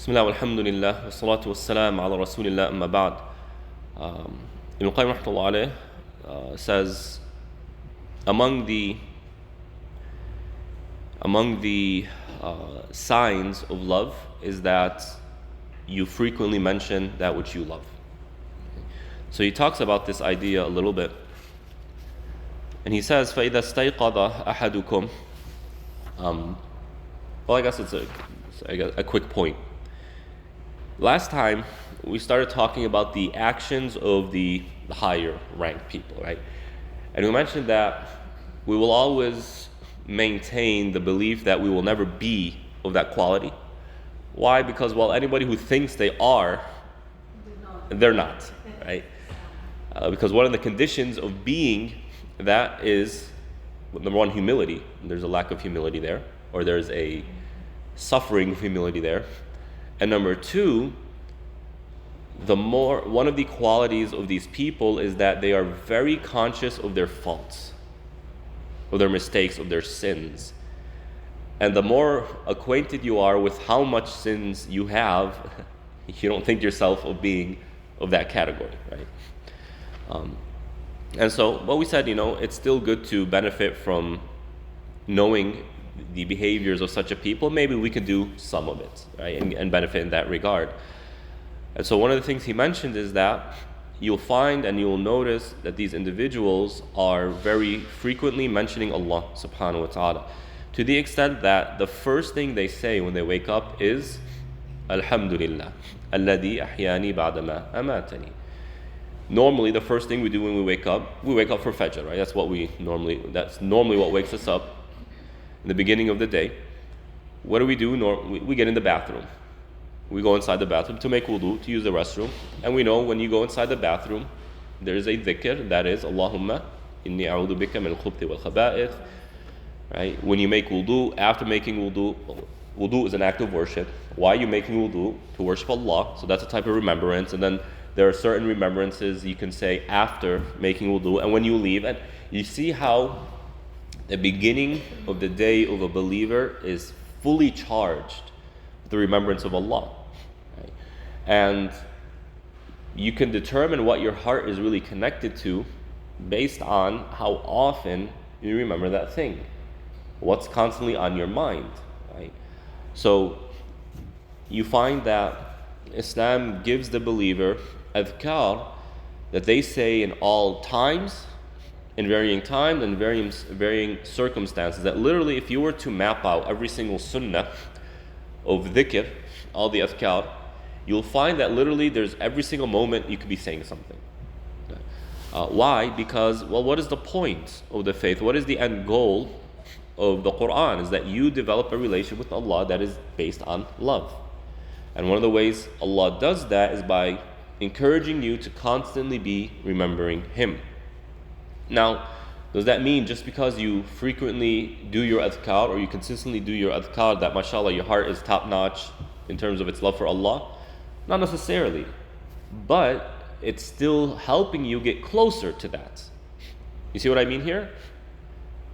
Bismillah, alhamdulillah, wa salatu wa salam ala rasulillah, amma ba'd. Ibn Qayyim rahmatullah alayh says, among the signs of love is that you frequently mention that which you love. So he talks about this idea a little bit. And he says, فَإِذَا اسْتَيْقَظَ أَحَدُكُمْ Well, I guess it's a quick point. Last time, we started talking about the actions of the higher ranked people, right? And we mentioned that we will always maintain the belief that we will never be of that quality. Why? Because, well, anybody who thinks they are, they're not, right? Because one of the conditions of being that is, number one, humility. There's a lack of humility there, or there's a suffering of humility there. And number two, one of the qualities of these people is that they are very conscious of their faults, of their mistakes, of their sins. And the more acquainted you are with how much sins you have, you don't think yourself of being of that category, right? And so, what we said, it's still good to benefit from knowing the behaviors of such a people. Maybe we could do some of it, right, and benefit in that regard. And so one of the things he mentioned is that you'll find and you'll notice that these individuals are very frequently mentioning Allah subhanahu wa ta'ala, to the extent that the first thing they say when they wake up is Alhamdulillah, alladhi ahyani ba'dama amatani. Normally, the first thing we do when we wake up for Fajr, right? That's normally what wakes us up in the beginning of the day. What do? We get in the bathroom. We go inside the bathroom to make wudu, to use the restroom. And we know when you go inside the bathroom, there is a dhikr, that is, Allahumma inni a'udhu bika min al-khubthi wal khaba'ith. Right? When you make wudu, after making wudu is an act of worship. Why are you making wudu? To worship Allah. So that's a type of remembrance. And then there are certain remembrances you can say after making wudu and when you leave. And you see how the beginning of the day of a believer is fully charged with the remembrance of Allah. Right? And you can determine what your heart is really connected to based on how often you remember that thing. What's constantly on your mind. Right? So you find that Islam gives the believer adhkar that they say in all times, in varying times and varying circumstances, that literally if you were to map out every single sunnah of dhikr, all the adhkar, you'll find that literally there's every single moment you could be saying something. Why? Because, well, what is the point of the faith? What is the end goal of the Quran? Is that you develop a relationship with Allah that is based on love. And one of the ways Allah does that is by encouraging you to constantly be remembering Him. Now, does that mean just because you frequently do your adhkar or you consistently do your adhkar that mashallah your heart is top notch in terms of its love for Allah? Not necessarily. But it's still helping you get closer to that. You see what I mean here?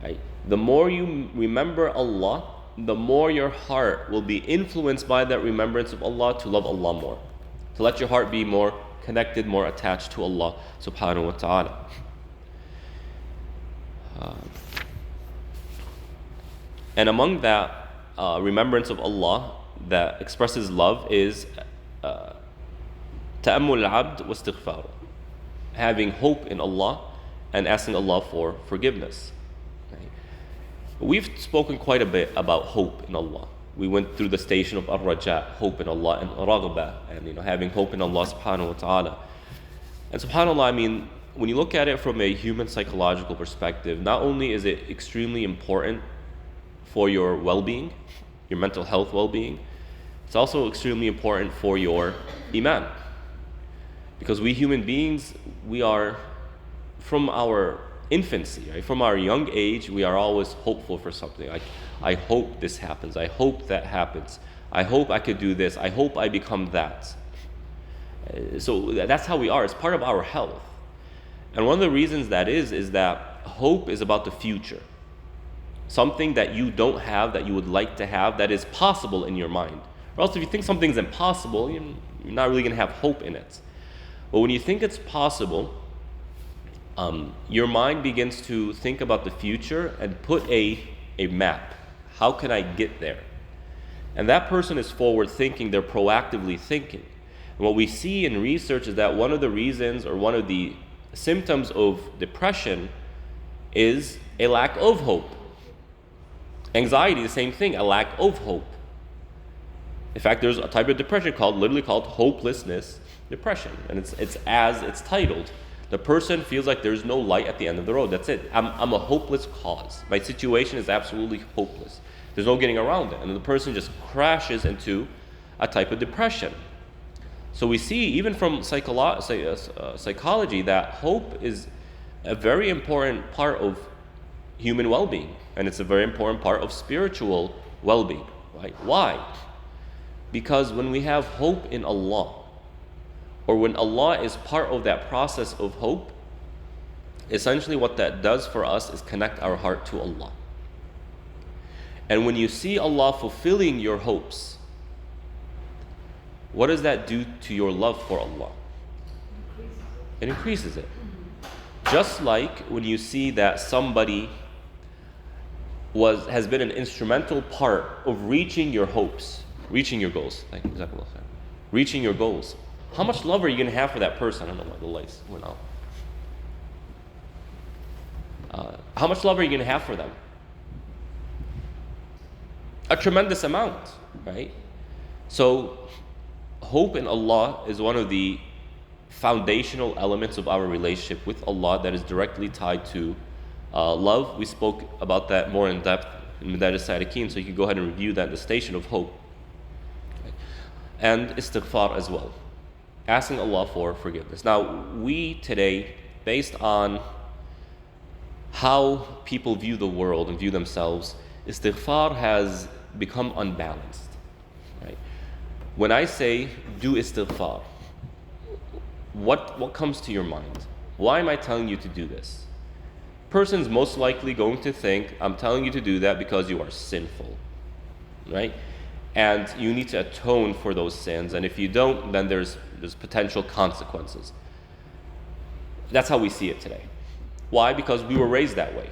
Right. The more you remember Allah, the more your heart will be influenced by that remembrance of Allah to love Allah more. To let your heart be more connected, more attached to Allah subhanahu wa ta'ala. And among that remembrance of Allah that expresses love is ta'ammul al-abd wa istighfar, having hope in Allah and asking Allah for forgiveness. Right? We've spoken quite a bit about hope in Allah. We went through the station of ar-raja, hope in Allah, and raghba, and having hope in Allah subhanahu wa ta'ala. And subhanAllah, I mean, when you look at it from a human psychological perspective, not only is it extremely important for your well-being, your mental health well-being, it's also extremely important for your Iman. Because we human beings, we are, from our infancy, right, from our young age, we are always hopeful for something. Like, I hope this happens. I hope that happens. I hope I could do this. I hope I become that. So that's how we are. It's part of our health. And one of the reasons that is that hope is about the future. Something that you don't have, that you would like to have, that is possible in your mind. Or else if you think something's impossible, you're not really going to have hope in it. But when you think it's possible, your mind begins to think about the future and put a map. How can I get there? And that person is forward thinking, they're proactively thinking. And what we see in research is that one of the reasons or one of the symptoms of depression is a lack of hope. Anxiety, the same thing, a lack of hope. In fact, there's a type of depression literally called hopelessness depression. And it's as it's titled. The person feels like there's no light at the end of the road. That's it. I'm a hopeless cause. My situation is absolutely hopeless. There's no getting around it. And the person just crashes into a type of depression. So we see, even from psychology, that hope is a very important part of human well-being. And it's a very important part of spiritual well-being. Right? Why? Because when we have hope in Allah, or when Allah is part of that process of hope, essentially what that does for us is connect our heart to Allah. And when you see Allah fulfilling your hopes, what does that do to your love for Allah? It increases it. Just like when you see that somebody has been an instrumental part of reaching your hopes, reaching your goals. Thank you. Reaching your goals. How much love are you going to have for that person? I don't know why the lights went out. How much love are you going to have for them? A tremendous amount, right? So, hope in Allah is one of the foundational elements of our relationship with Allah that is directly tied to love. We spoke about that more in depth in Madarij Salikin, so you can go ahead and review that, the station of hope. Okay. And istighfar as well. Asking Allah for forgiveness. Now, we today, based on how people view the world and view themselves, istighfar has become unbalanced. Right? When I say do istighfar, what comes to your mind? Why am I telling you to do this? Person's most likely going to think, I'm telling you to do that because you are sinful. Right? And you need to atone for those sins. And if you don't, then there's potential consequences. That's how we see it today. Why? Because we were raised that way.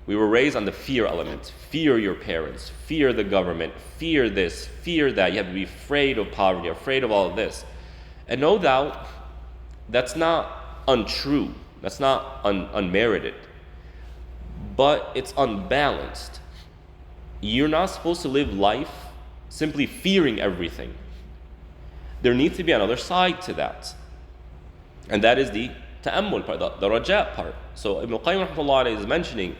We were raised on the fear element. Fear your parents. Fear the government. Fear this. Fear that. You have to be afraid of poverty, afraid of all of this. And no doubt, that's not untrue. That's not unmerited. But it's unbalanced. You're not supposed to live life simply fearing everything. There needs to be another side to that. And that is the ta'ammul part, the raja part. So Ibn Qayyim rahmatullah is mentioning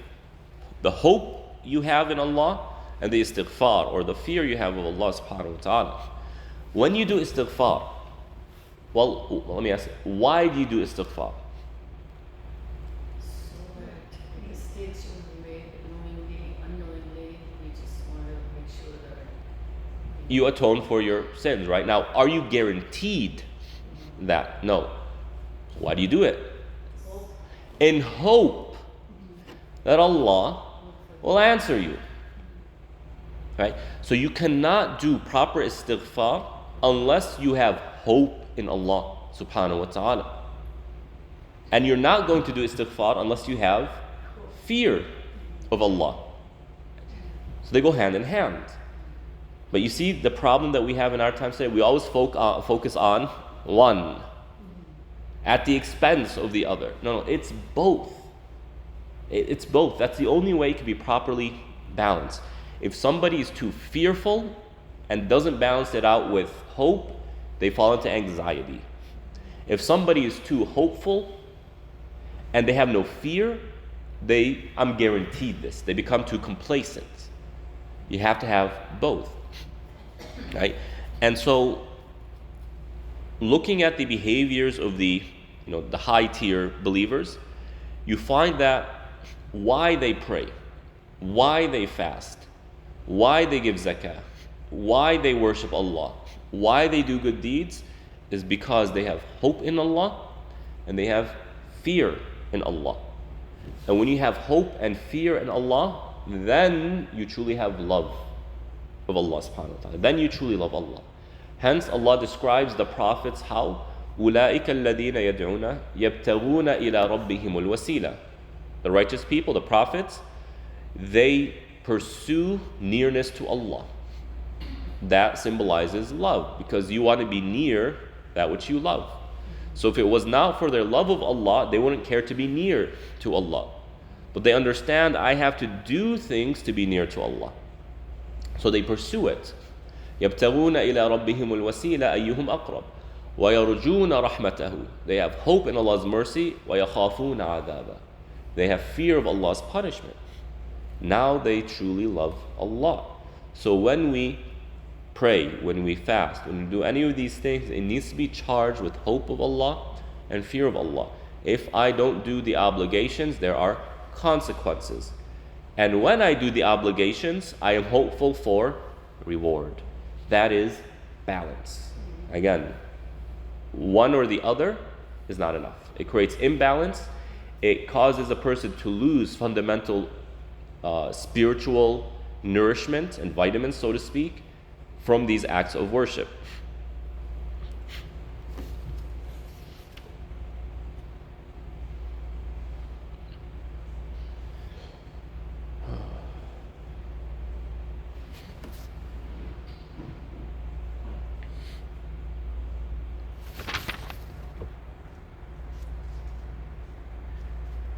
the hope you have in Allah and the istighfar, or the fear you have of Allah subhanahu wa ta'ala. When you do istighfar, well, let me ask you, why do you do istighfar? You atone for your sins, right? Now, are you guaranteed that? No. Why do you do it? In hope that Allah will answer you. Right? So you cannot do proper istighfar unless you have hope in Allah subhanahu wa ta'ala. And you're not going to do istighfar unless you have fear of Allah. So they go hand in hand. But you see the problem that we have in our time today, we always focus on one at the expense of the other. No, it's both. It's both. That's the only way it can be properly balanced. If somebody is too fearful and doesn't balance it out with hope, they fall into anxiety. If somebody is too hopeful and they have no fear, I'm guaranteed this, they become too complacent. You have to have both. Right? And so looking at the behaviors of the high tier believers, you find that why they pray, why they fast, why they give zakah, why they worship Allah, why they do good deeds is because they have hope in Allah and they have fear in Allah. And when you have hope and fear in Allah, then you truly have love of Allah subhanahu wa ta'ala. Then you truly love Allah. Hence Allah describes the prophets how أُولَٰئِكَ الَّذِينَ يَدْعُونَ يَبْتَغُونَ إِلَىٰ رَبِّهِمُ الْوَسِيلَةَ. The righteous people, the prophets, they pursue nearness to Allah. That symbolizes love, because you want to be near that which you love. So if it was not for their love of Allah, they wouldn't care to be near to Allah. But they understand, I have to do things to be near to Allah. So they pursue it. يَبْتَغُونَ إِلَىٰ رَبِّهِمُ الْوَسِيلَةَ أَيُّهُمْ أَقْرَبُ وَيَرْجُونَ رَحْمَتَهُ. They have hope in Allah's mercy. وَيَخَافُونَ عَذَابَهُ. They have fear of Allah's punishment. Now they truly love Allah. So when we pray, when we fast, when we do any of these things, it needs to be charged with hope of Allah and fear of Allah. If I don't do the obligations, there are consequences. And when I do the obligations, I am hopeful for reward. That is balance. Again, one or the other is not enough. It creates imbalance. It causes a person to lose fundamental spiritual nourishment and vitamins, so to speak, from these acts of worship.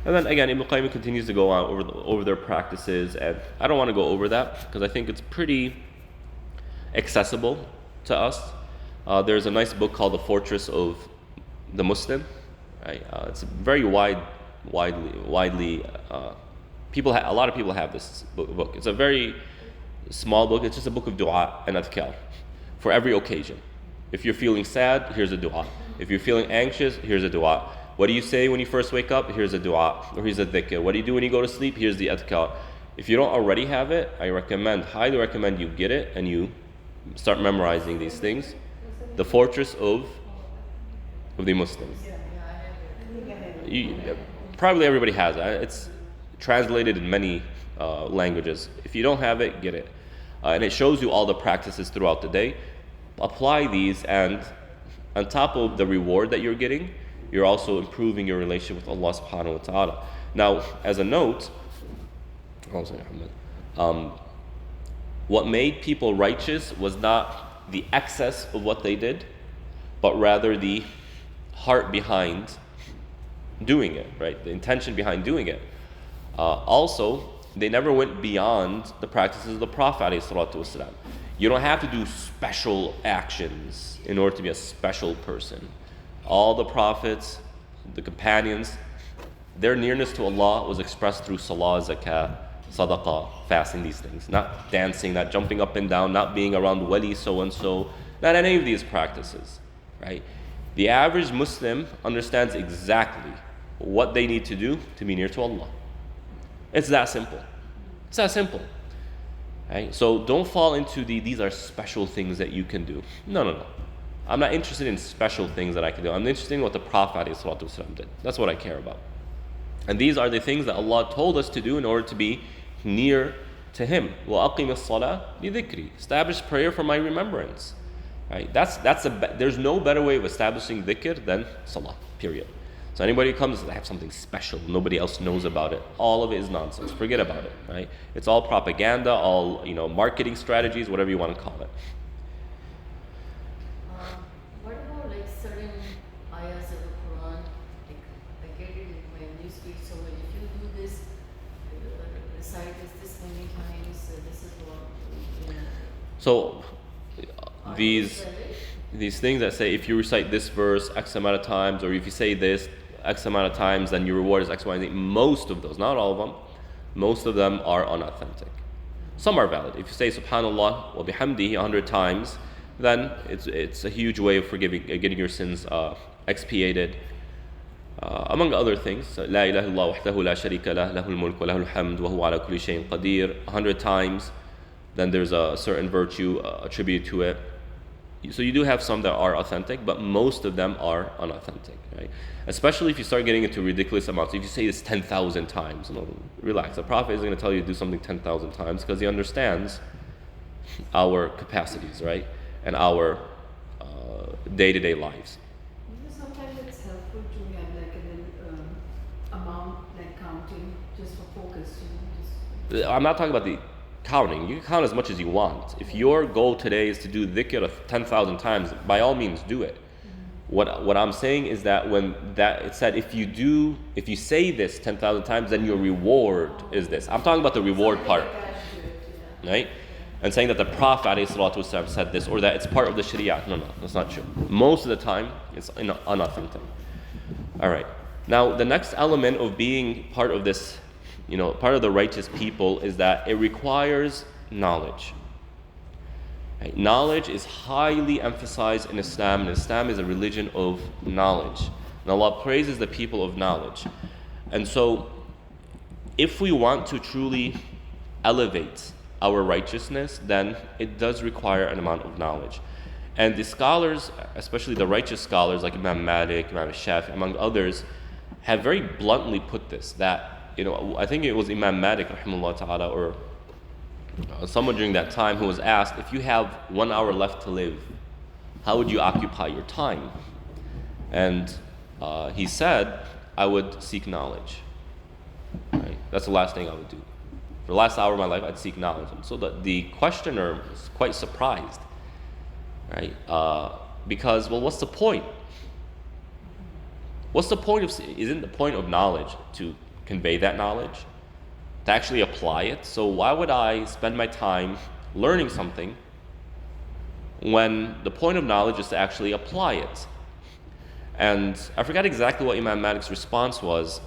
And then again, Ibn Qayyim continues to go on over their practices, and I don't want to go over that because I think it's pretty accessible to us. There's a nice book called The Fortress of the Muslim. Right? It's very widely. A lot of people have this book. It's a very small book. It's just a book of dua and adhkar for every occasion. If you're feeling sad, here's a dua. If you're feeling anxious, here's a dua. What do you say when you first wake up? Here's a dua, or here's a dhikr. What do you do when you go to sleep? Here's the adhkar. If you don't already have it, I highly recommend you get it and you start memorizing these things. The Fortress of the Muslims. Probably everybody has it. It's translated in many languages. If you don't have it, get it. And it shows you all the practices throughout the day. Apply these, and on top of the reward that you're getting, you're also improving your relationship with Allah subhanahu wa ta'ala. Now, as a note, what made people righteous was not the excess of what they did, but rather the heart behind doing it, right? The intention behind doing it. Also, they never went beyond the practices of the Prophet ﷺ. You don't have to do special actions in order to be a special person. All the prophets, the companions, their nearness to Allah was expressed through salah, zakah, sadaqah, fasting, these things. Not dancing, not jumping up and down, not being around wali so-and-so, not any of these practices, right? The average Muslim understands exactly what they need to do to be near to Allah. It's that simple. It's that simple. Right? So don't fall into these are special things that you can do. No. I'm not interested in special things that I can do. I'm interested in what the Prophet ﷺ did. That's what I care about. And these are the things that Allah told us to do in order to be near to Him. وَأَقِمِ الصَّلَاةِ لِذِكْرِ. Establish prayer for my remembrance. Right? There's no better way of establishing dhikr than salah, period. So anybody who comes and says, I have something special, nobody else knows about it, all of it is nonsense. Forget about it. Right? It's all propaganda, all marketing strategies, whatever you want to call it. What about certain ayahs of the Quran? I get it in my newsfeed so much. If you do this, recite this many times, this is what. So these things that say if you recite this verse X amount of times, or if you say this X amount of times, then your reward is X, Y, and Z. Most of those, not all of them, most of them are unauthentic. Some are valid. If you say Subhanallah wa bihamdihi 100 times, then it's a huge way of getting your sins expiated. Among other things, La ilaha illallah wahdahu la sharika lah, lahul mulk wa lahul hamd wa huwa ala kulli shay'in qadir, 100 times, then there's a certain virtue attributed to it. So you do have some that are authentic, but most of them are unauthentic, right? Especially if you start getting into ridiculous amounts. If you say this 10,000 times, relax. The Prophet isn't going to tell you to do something 10,000 times because he understands our capacities, right? And our day-to-day lives. Sometimes it's helpful to have like a little amount, like counting, just for focus, just. I'm not talking about the counting. You can count as much as you want. If your goal today is to do dhikr 10,000 times, by all means do it. What I'm saying is that when that it said if you say this 10,000 times, then your reward is this. I'm talking about the reward part, right? And saying that the Prophet ﷺ said this or that it's part of the Sharia. No, that's not true. Most of the time, it's unauthentic. All right. Now, the next element of being part of this, part of the righteous people is that it requires knowledge. Right? Knowledge is highly emphasized in Islam, and Islam is a religion of knowledge. And Allah praises the people of knowledge. And so, if we want to truly elevate our righteousness, then it does require an amount of knowledge. And the scholars, especially the righteous scholars like Imam Malik, Imam Shafi, among others, have very bluntly put this, that, I think it was Imam Malik, rahimahullah ta'ala, or someone during that time who was asked, if you have 1 hour left to live, how would you occupy your time? And he said, I would seek knowledge. Right? That's the last thing I would do. For the last hour of my life, I'd seek knowledge. And so the questioner was quite surprised, right? Because, what's the point? Isn't the point of knowledge to convey that knowledge? To actually apply it? So why would I spend my time learning something when the point of knowledge is to actually apply it? And I forgot exactly what Imam Malik's response was.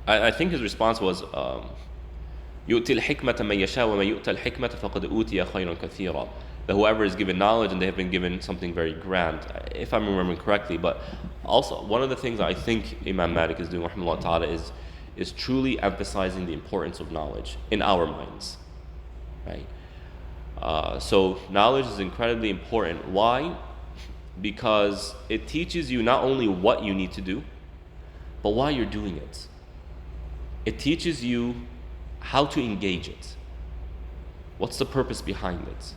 I think his response was, يُؤْتِ الْحِكْمَةَ مَنْ يَشَاءُ وَمَنْ يُؤْتَ الْحِكْمَةَ فَقَدْ أُوتِيَ خَيْرًا كَثِيرًا. That whoever is given knowledge and they have been given something very grand, if I'm remembering correctly. But also, one of the things I think Imam Malik is doing, rahimahullah ta'ala, is truly emphasizing the importance of knowledge in our minds, right? So knowledge is incredibly important. Why? Because it teaches you not only what you need to do, but why you're doing it. It teaches you how to engage it. What's the purpose behind it?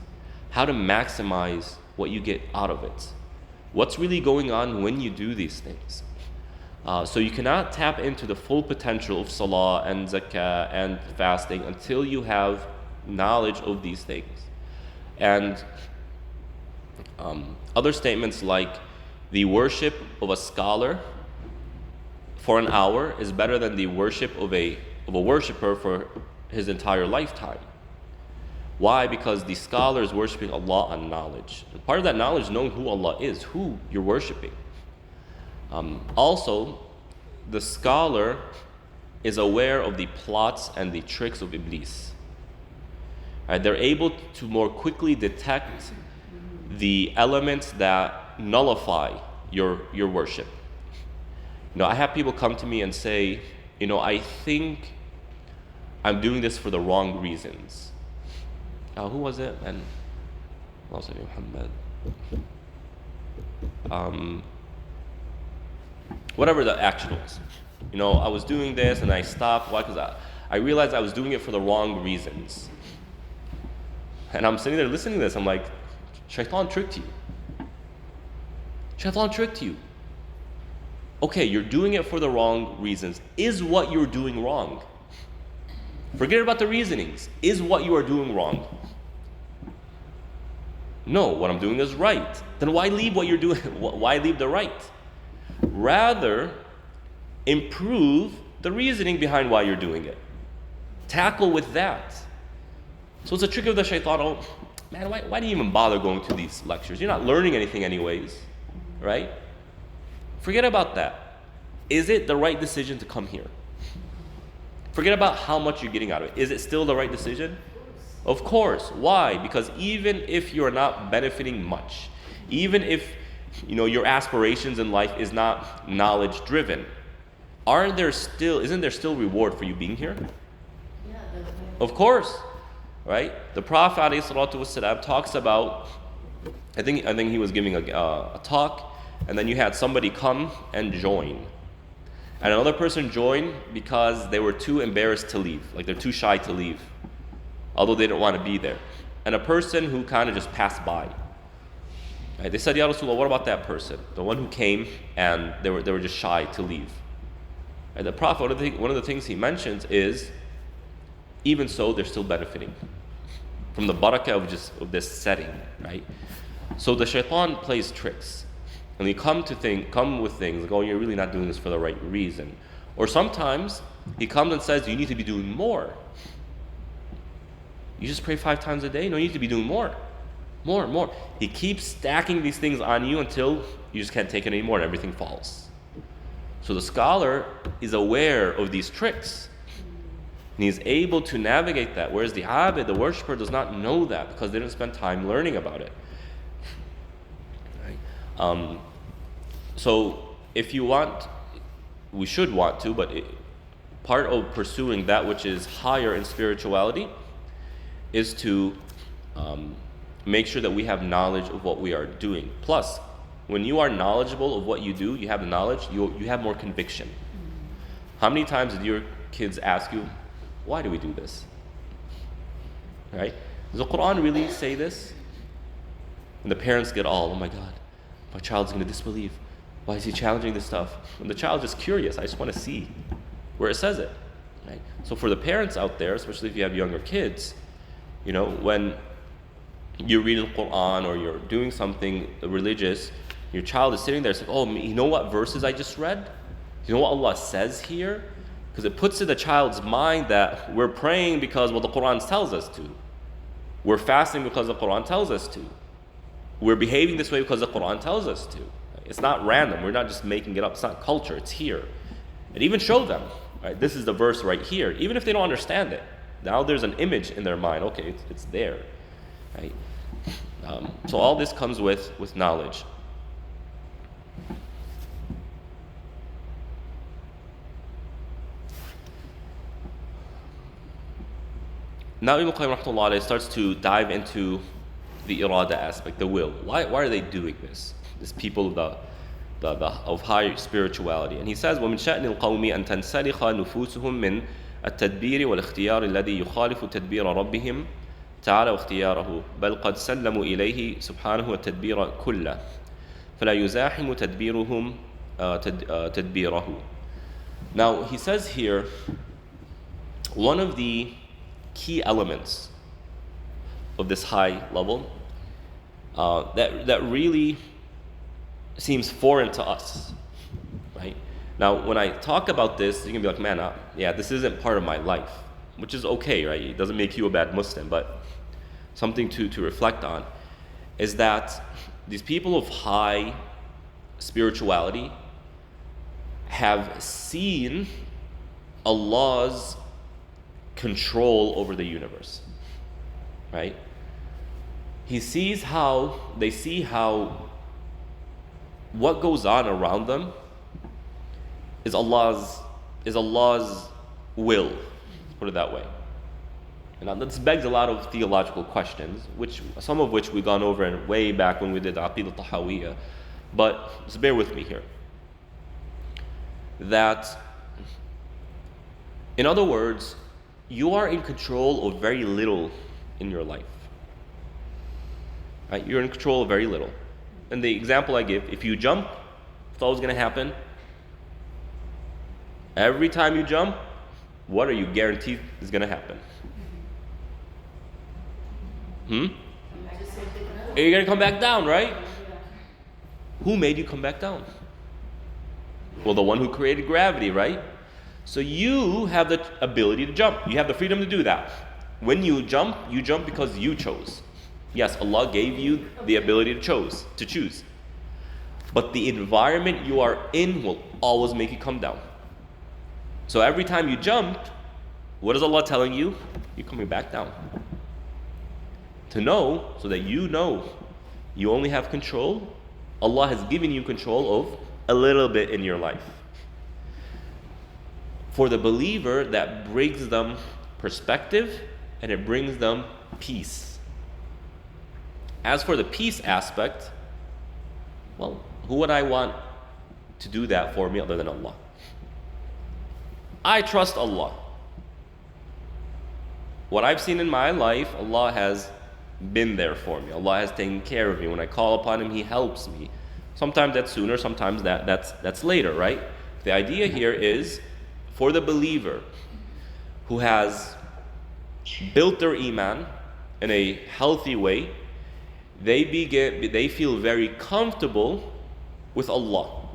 How to maximize what you get out of it. What's really going on when you do these things? So you cannot tap into the full potential of salah and zakah and fasting until you have knowledge of these things. And other statements like the worship of a scholar for an hour is better than the worship of a worshiper for his entire lifetime. Why? Because the scholar is worshiping Allah on knowledge. And part of that knowledge is knowing who Allah is, who you're worshiping. Also, the scholar is aware of the plots and the tricks of Iblis. Right? They're able to more quickly detect the elements that nullify your worship. I have people come to me and say, I think I'm doing this for the wrong reasons. Who was it? And Muhammad. Whatever the action was. I was doing this and I stopped. Why? Because I realized I was doing it for the wrong reasons. And I'm sitting there listening to this. I'm like, Shaitan tricked you. Shaitan tricked you. Okay, you're doing it for the wrong reasons. Is what you're doing wrong? Forget about the reasonings. Is what you are doing wrong? No, what I'm doing is right. Then why leave what you're doing? Why leave the right? Rather, improve the reasoning behind why you're doing it. Tackle with that. So it's a trick of the shaitan. Oh, man, why do you even bother going to these lectures? You're not learning anything anyways, right? Forget about that. Is it the right decision to come here? Forget about how much you're getting out of it. Is it still the right decision? Of course. Why? Because even if you're not benefiting much, even if your aspirations in life is not knowledge driven, isn't there still reward for you being here? Yeah, of course. Right? The Prophet ﷺ talks about, I think he was giving a talk, and then you had somebody come and join. And another person joined because they were too embarrassed to leave, like they're too shy to leave. although they didn't want to be there. And a person who kind of just passed by. Right? They said, Ya Rasulullah, what about that person? The one who came and they were just shy to leave. And the Prophet, one of the things he mentions is, even so, they're still benefiting from the barakah of this setting, right? So the shaitan plays tricks. And he come with things like, oh, you're really not doing this for the right reason. Or sometimes he comes and says, you need to be doing more. You just pray 5 times a day? No, you need to be doing more. More. He keeps stacking these things on you until you just can't take it anymore and everything falls. So the scholar is aware of these tricks. And he's able to navigate that. Whereas the abid, the worshipper, does not know that because they didn't spend time learning about it. Right? So if you want, we should want to, but part of pursuing that which is higher in spirituality is to make sure that we have knowledge of what we are doing. Plus, when you are knowledgeable of what you do, you have the knowledge, you have more conviction. How many times did your kids ask you, why do we do this? Right? Does the Quran really say this? And the parents get all, oh my God, my child's going to disbelieve. Why is he challenging this stuff? And the child's just curious. I just want to see where it says it. Right? So for the parents out there, especially if you have younger kids, when you read the Quran or you're doing something religious, your child is sitting there, it's like, oh, you know what verses I just read? You know what Allah says here? Because it puts in the child's mind that we're praying because, the Quran tells us to. We're fasting because the Quran tells us to. We're behaving this way because the Quran tells us to. It's not random. We're not just making it up. It's not culture. It's here. And even show them, right? This is the verse right here. Even if they don't understand it. Now there's an image in their mind. Okay, it's there. Right? So all this comes with knowledge. Now Ibn Qayyim rahmatullah alayhi starts to dive into the irada aspect, the will. Why are they doing this? These people of high spirituality. And he says, وَمِنْ شَأْنِ الْقَوْمِ أَن تَنْسَلِخَ نُفُوسُهُم مِّنْ التدبير والاختيار الذي يخالف تدبير ربهم تعالى واختياره بل قد سلموا إليه سبحانه التدبير كله فلا يزاحم تدبيرهم تدبيره. Now he says here, one of the key elements of this high level that really seems foreign to us, right? Now, when I talk about this, you can be like, man, this isn't part of my life, which is okay, right? It doesn't make you a bad Muslim, but something to reflect on is that these people of high spirituality have seen Allah's control over the universe, right? They see how what goes on around them is Allah's will, let's put it that way. And this begs a lot of theological questions, some of which we've gone over way back when we did Aqidah Tahawiyya, but just bear with me here. That, in other words, you are in control of very little in your life. Right? You're in control of very little. And the example I give, if you jump, it's always going to happen. Every time you jump, what are you guaranteed is going to happen? You're going to come back down, right? Who made you come back down? Well, the one who created gravity, right? So you have the ability to jump. You have the freedom to do that. When you jump because you chose. Yes, Allah gave you the ability to choose. But the environment you are in will always make you come down. So every time you jump, what is Allah telling you? You're coming back down. To know, so that you know you only have control, Allah has given you control of a little bit in your life. For the believer, that brings them perspective and it brings them peace. As for the peace aspect, well, who would I want to do that for me other than Allah? I trust Allah. what I've seen in my life, Allah has been there for me. Allah has taken care of me. When I call upon Him, He helps me. Sometimes that's sooner, sometimes that's later, right? The idea here is for the believer who has built their Iman in a healthy way, they feel very comfortable with Allah.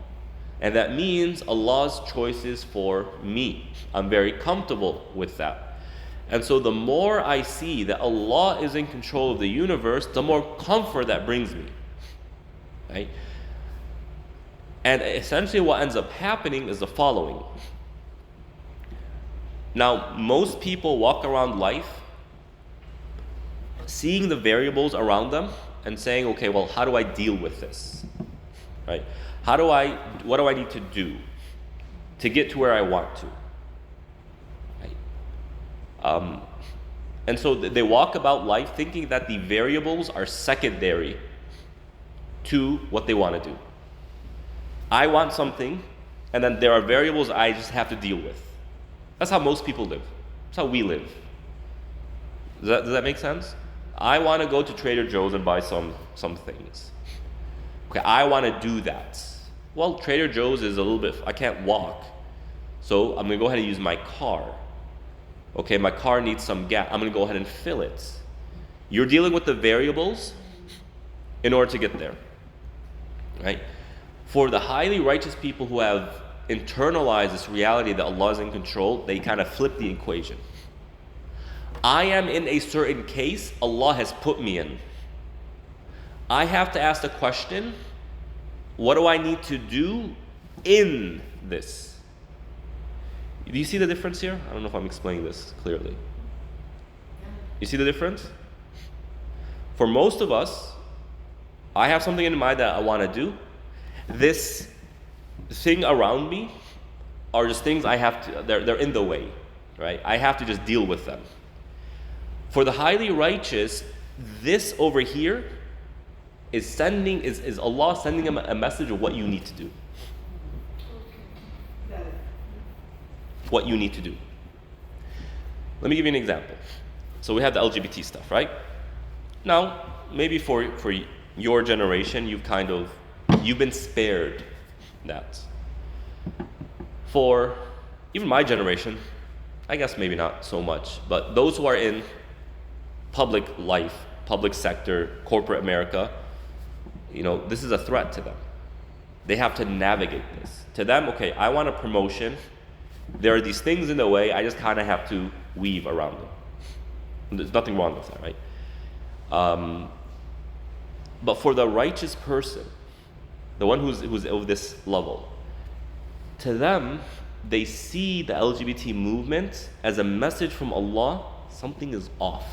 And that means Allah's choices for me. I'm very comfortable with that. And so the more I see that Allah is in control of the universe, the more comfort that brings me. Right? And essentially what ends up happening is the following. Now, most people walk around life seeing the variables around them and saying, okay, well, how do I deal with this? Right? What do I need to do to get to where I want to? Right? And so they walk about life thinking that the variables are secondary to what they want to do. I want something, and then there are variables I just have to deal with. That's how most people live. That's how we live. Does that make sense? I want to go to Trader Joe's and buy some things. Okay, I want to do that. Well, Trader Joe's is a little bit, I can't walk. So I'm going to go ahead and use my car. Okay, my car needs some gas. I'm going to go ahead and fill it. You're dealing with the variables in order to get there. Right? For the highly righteous people who have internalized this reality that Allah is in control, they kind of flip the equation. I am in a certain case Allah has put me in. I have to ask the question, what do I need to do in this? Do you see the difference here? I don't know if I'm explaining this clearly. You see the difference? For most of us, I have something in mind that I want to do. This thing around me are just things I have to, they're in the way, right? I have to just deal with them. For the highly righteous, this over here is Allah sending them a message of what you need to do. What you need to do. Let me give you an example. So we have the LGBT stuff, right? Now, maybe for your generation, you've been spared that. For even my generation, I guess maybe not so much, but those who are in public life, public sector, corporate America, this is a threat to them. They have to navigate this. To them, okay, I want a promotion. There are these things in the way, I just kind of have to weave around them. There's nothing wrong with that, right? But for the righteous person, the one who's of this level, to them, they see the LGBT movement as a message from Allah, something is off.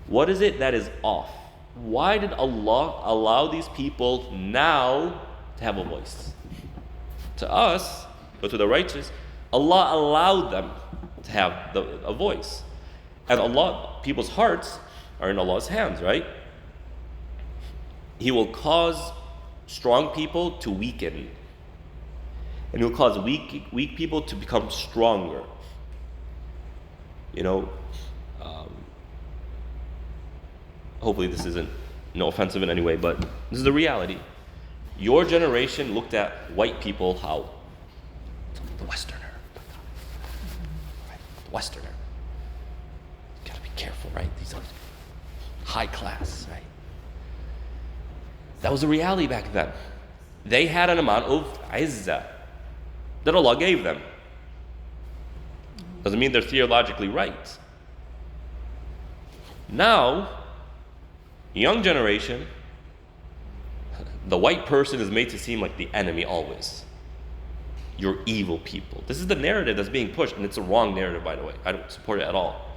What is it that is off? Why did Allah allow these people now to have a voice? To us, or to the righteous, Allah allowed them to have a voice. And people's hearts are in Allah's hands, right? He will cause strong people to weaken. And He will cause weak people to become stronger. Hopefully this isn't offensive in any way, but this is the reality. Your generation looked at white people how? The Westerner. Right? The Westerner. You gotta be careful, right? These are high class, right? That was the reality back then. They had an amount of izzah that Allah gave them. Doesn't mean they're theologically right. Now, young generation, the white person is made to seem like the enemy always. You're evil people. This is the narrative that's being pushed, and it's a wrong narrative, by the way. I don't support it at all.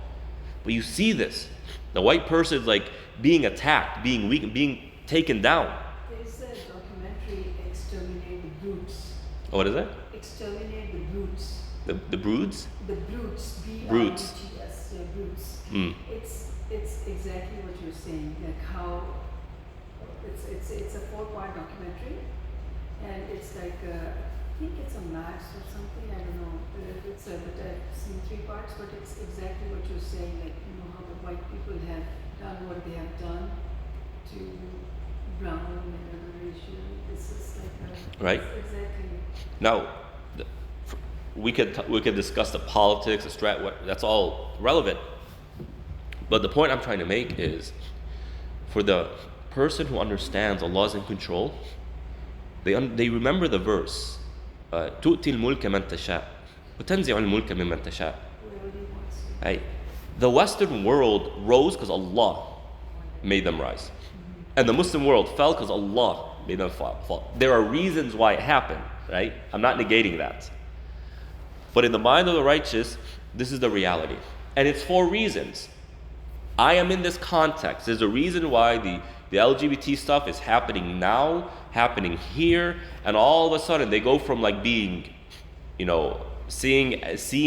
But you see this. The white person is like being attacked, being weak, being taken down. There's a documentary, Exterminate the Brutes. Oh, what is it? Exterminate the Brutes. The broods? The Brutes. Brutes. B-R-U-T-S, yeah, Brutes. Mm. It's exactly what you're saying, like how it's a 4-part documentary, and it's like think it's a Max or something, I don't know, it's but I've seen 3 parts, but it's exactly what you're saying, like, you know, how the white people have done what they have done to brown and other racial, this is like a, Right. exactly. Now, we could discuss the politics, the that's all relevant. But the point I'm trying to make is, for the person who understands Allah is in control, they remember the verse, تؤتي الملك من تشاء وتنزع الملك ممن تشاء. Whoever he wants to. Hey, the Western world rose because Allah made them rise. And the Muslim world fell because Allah made them fall. There are reasons why it happened, right? I'm not negating that. But in the mind of the righteous, this is the reality. And it's for reasons. I am in this context. There's a reason why the LGBT stuff is happening now, happening here, and all of a sudden they go from like being, seen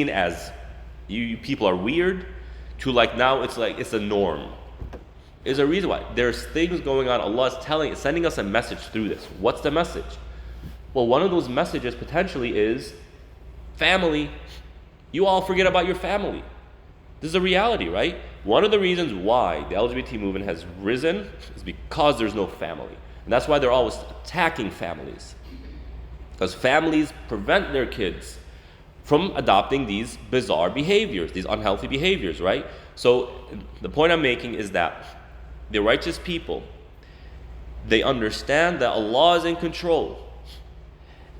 as you people are weird, to like now it's like it's a norm. There's a reason why. There's things going on. Allah is sending us a message through this. What's the message? Well, one of those messages potentially is family. You all forget about your family. This is a reality, right? One of the reasons why the LGBT movement has risen is because there's no family. And that's why they're always attacking families. Because families prevent their kids from adopting these bizarre behaviors, these unhealthy behaviors, right? So the point I'm making is that the righteous people, they understand that Allah is in control.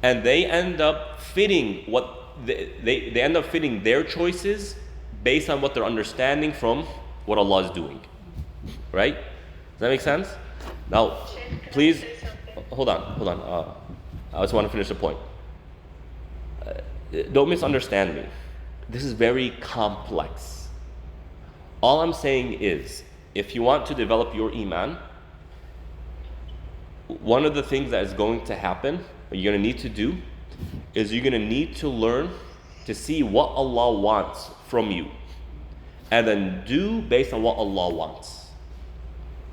And they end up fitting they end up fitting their choices based on what they're understanding from what Allah is doing. Right? Does that make sense? Now, please, hold on. I just want to finish the point. Don't misunderstand me. This is very complex. All I'm saying is, if you want to develop your Iman, one of the things that is going to happen, what you're going to need to do, is you're going to need to learn to see what Allah wants from you, and then do based on what Allah wants.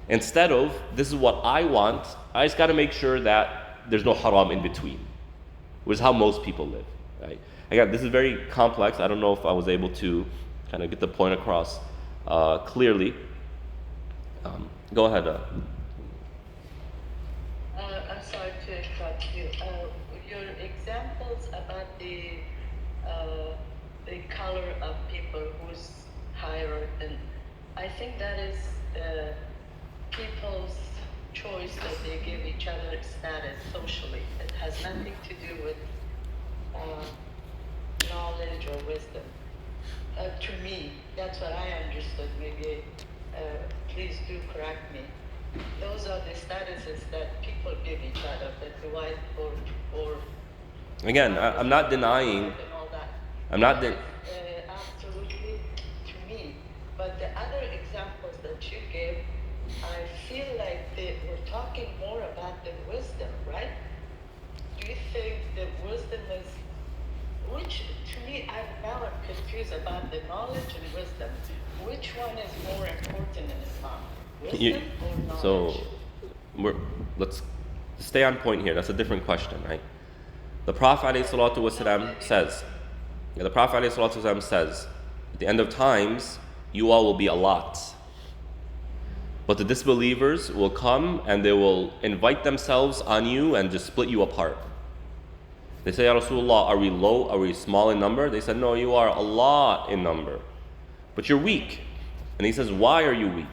Instead of, this is what I want, I just got to make sure that there's no haram in between, which is how most people live, right? Again, this is very complex. I don't know if I was able to kind of get the point across clearly. Go ahead. I'm sorry to interrupt you. Your examples about the color of people who's higher, and I think that is people's choice that they give each other status socially. It has nothing to do with knowledge or wisdom. To me, that's what I understood. Maybe please do correct me. Those are the statuses that people give each other, that the white or Again, I'm not denying. and all that. I'm not Absolutely, to me. But the other examples that you gave, I feel like they were talking more about the wisdom, right? Do you think the wisdom is, which to me, I'm confused about the knowledge and wisdom. Which one is more important in Islam? Wisdom or knowledge? So, let's stay on point here. That's a different question, right? The Prophet ﷺ says, at the end of times, you all will be a lot. But the disbelievers will come and they will invite themselves on you and just split you apart. They say, Ya Rasulullah, are we low? Are we small in number? They said, no, you are a lot in number. But you're weak. And he says, why are you weak?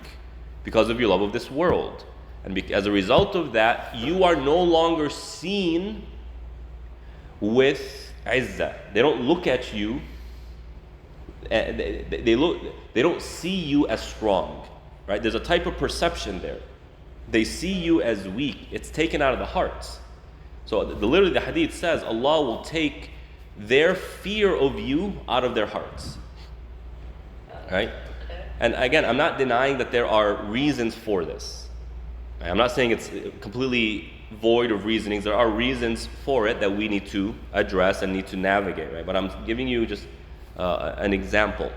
Because of your love of this world. And as a result of that, you are no longer seen with izzah. They don't look at you, they don't see you as strong. Right? There's a type of perception there. They see you as weak. It's taken out of the hearts. So literally the hadith says Allah will take their fear of you out of their hearts. Right? And again, I'm not denying that there are reasons for this. I'm not saying it's completely void of reasonings. There are reasons for it that we need to address and need to navigate, right? But I'm giving you just an example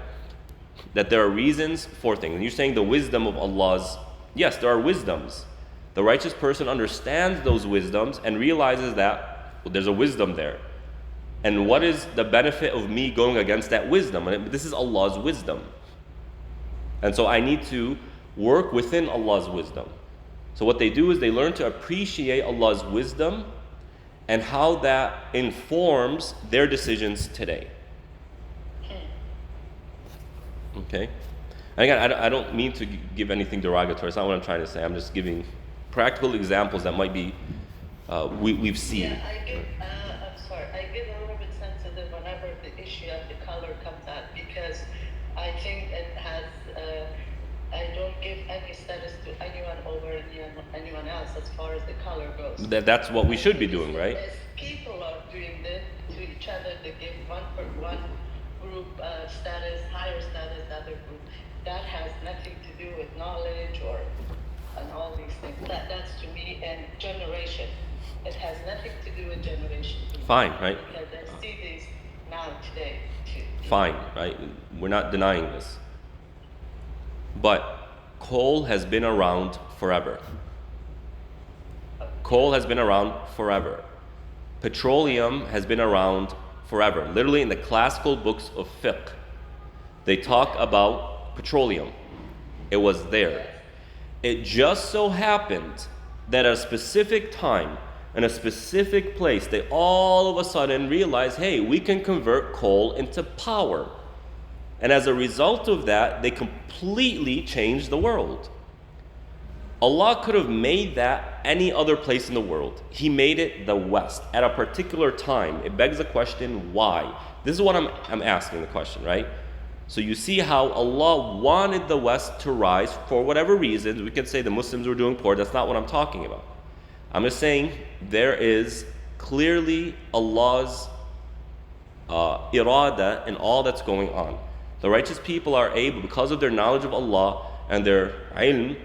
that there are reasons for things. And you're saying the wisdom of Allah's, yes, there are wisdoms. The righteous person understands those wisdoms and realizes that there's a wisdom there. And what is the benefit of me going against that wisdom? And this is Allah's wisdom. And so I need to work within Allah's wisdom. So what they do is they learn to appreciate Allah's wisdom and how that informs their decisions today. Okay? And again, I don't mean to give anything derogatory. It's not what I'm trying to say. I'm just giving practical examples that might be we've seen. Yeah, I get a little bit sensitive whenever the issue of the color comes out because I think it has, I don't give any status to anyone over anyone else as far as the color goes. That's what we should be doing, right? As people are doing this to each other, they give one group status, higher status, other group. That has nothing to do with knowledge and all these things. That's to me and generation. It has nothing to do with generation. Fine, right? Because I see these now today too. Fine, right? We're not denying this. But coal has been around forever. Coal has been around forever. Petroleum has been around forever. Literally in the classical books of fiqh, they talk about petroleum. It was there. It just so happened that at a specific time, in a specific place, they all of a sudden realized, hey, we can convert coal into power. And as a result of that, they completely changed the world. Allah could have made that any other place in the world. He made it the West at a particular time. It begs the question, why? This is what I'm asking the question, right? So you see how Allah wanted the West to rise for whatever reasons. We could say the Muslims were doing poor. That's not what I'm talking about. I'm just saying there is clearly Allah's irada in all that's going on. The righteous people are able, because of their knowledge of Allah and their ilm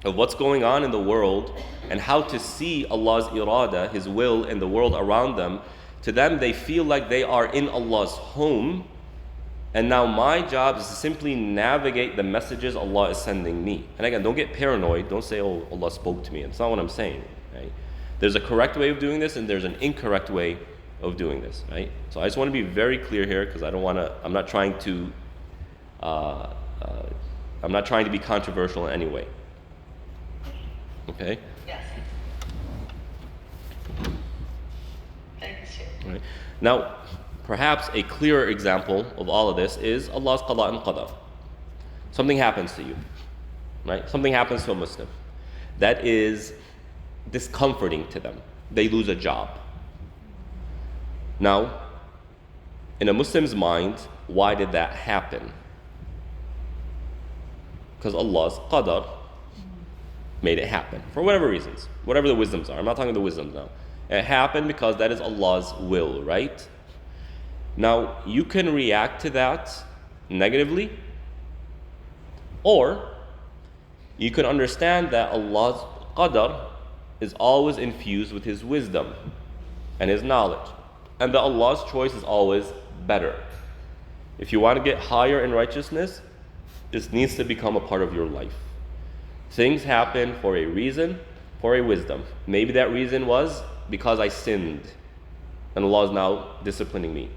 of what's going on in the world and how to see Allah's irada, His will in the world around them, to them they feel like they are in Allah's home. And now my job is to simply navigate the messages Allah is sending me. And again, don't get paranoid. Don't say, oh, Allah spoke to me. That's not what I'm saying, right? There's a correct way of doing this and there's an incorrect way of doing this, right? So I just want to be very clear here because I'm not trying to be controversial in any way. Okay? Yes. Thanks. Right. Now, perhaps a clearer example of all of this is Allah's qada and qadar. Something happens to you, right? Something happens to a Muslim that is discomforting to them. They lose a job. Now, in a Muslim's mind, why did that happen? Because Allah's qadar made it happen, for whatever reasons, whatever the wisdoms are. I'm not talking the wisdoms now. It happened because that is Allah's will, right? Now, you can react to that negatively, or you can understand that Allah's qadar is always infused with His wisdom and His knowledge, and that Allah's choice is always better. If you want to get higher in righteousness, this needs to become a part of your life. Things happen for a reason, for a wisdom. Maybe that reason was because I sinned, and Allah is now disciplining me.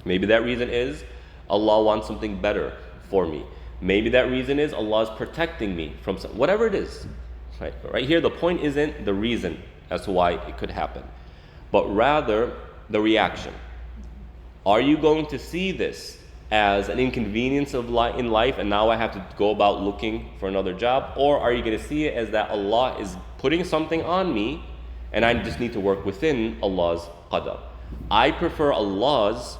Maybe that reason is Allah wants something better for me. Maybe that reason is Allah is protecting me from whatever it is. Right here, the point isn't the reason as to why it could happen, but rather the reaction. Are you going to see this as an inconvenience in life and now I have to go about looking for another job? Or are you going to see it as that Allah is putting something on me and I just need to work within Allah's qadar? I prefer Allah's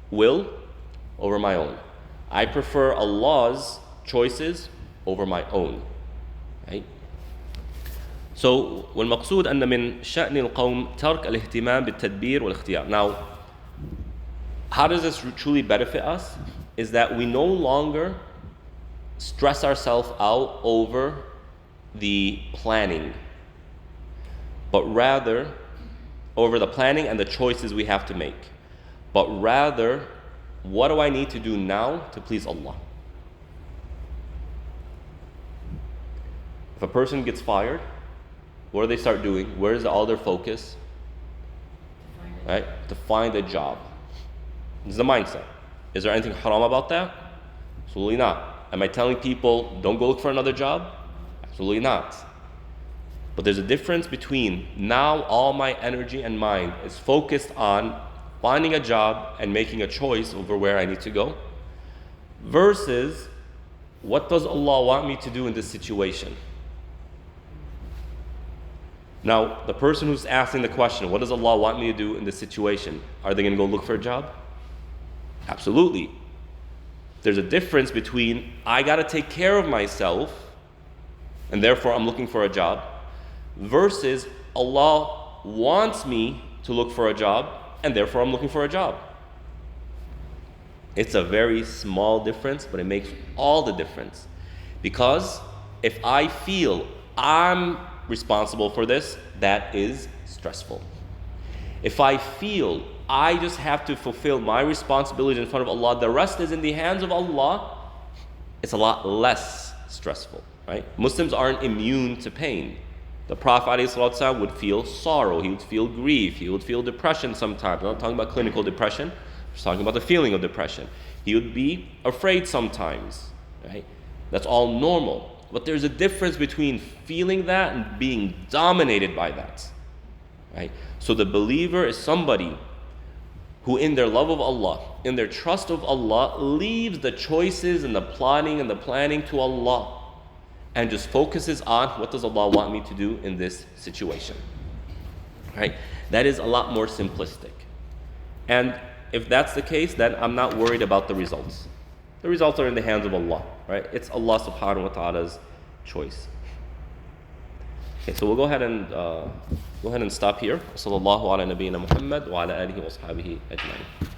will over my own. I prefer Allah's choices over my own. Right? So, والمقصود أن من شأن القوم ترك الاهتمام بالتدبير والاختيار. Now, how does this truly benefit us? Is that we no longer stress ourselves out over the planning, but rather over the planning and the choices we have to make. But rather, what do I need to do now to please Allah? If a person gets fired, what do they start doing? Where is all their focus? right? To find a job. This is the mindset. Is there anything haram about that? Absolutely not. Am I telling people don't go look for another job? Absolutely not. But there's a difference between now all my energy and mind is focused on finding a job and making a choice over where I need to go, versus what does Allah want me to do in this situation? Now, the person who's asking the question, what does Allah want me to do in this situation? Are they going to go look for a job? Absolutely. There's a difference between I got to take care of myself and therefore I'm looking for a job, versus Allah wants me to look for a job and therefore I'm looking for a job. It's a very small difference, but it makes all the difference. Because if I feel I'm responsible for this, that is stressful. If I feel I just have to fulfill my responsibility in front of Allah, the rest is in the hands of Allah, it's a lot less stressful, right? Muslims aren't immune to pain. The Prophet ﷺ would feel sorrow, he would feel grief, he would feel depression sometimes. I'm not talking about clinical depression, I'm just talking about the feeling of depression. He would be afraid sometimes, right? That's all normal. But there's a difference between feeling that and being dominated by that, right? So the believer is somebody who in their love of Allah, in their trust of Allah, leaves the choices and the plotting and the planning to Allah and just focuses on what does Allah want me to do in this situation, right? That is a lot more simplistic. And if that's the case, then I'm not worried about the results. The results are in the hands of Allah, right? It's Allah subhanahu wa ta'ala's choice. Okay, so we'll go ahead and stop here. Sallallahu ala nabiyyina Muhammad wa ala alihi wa ashabihi ajma'in.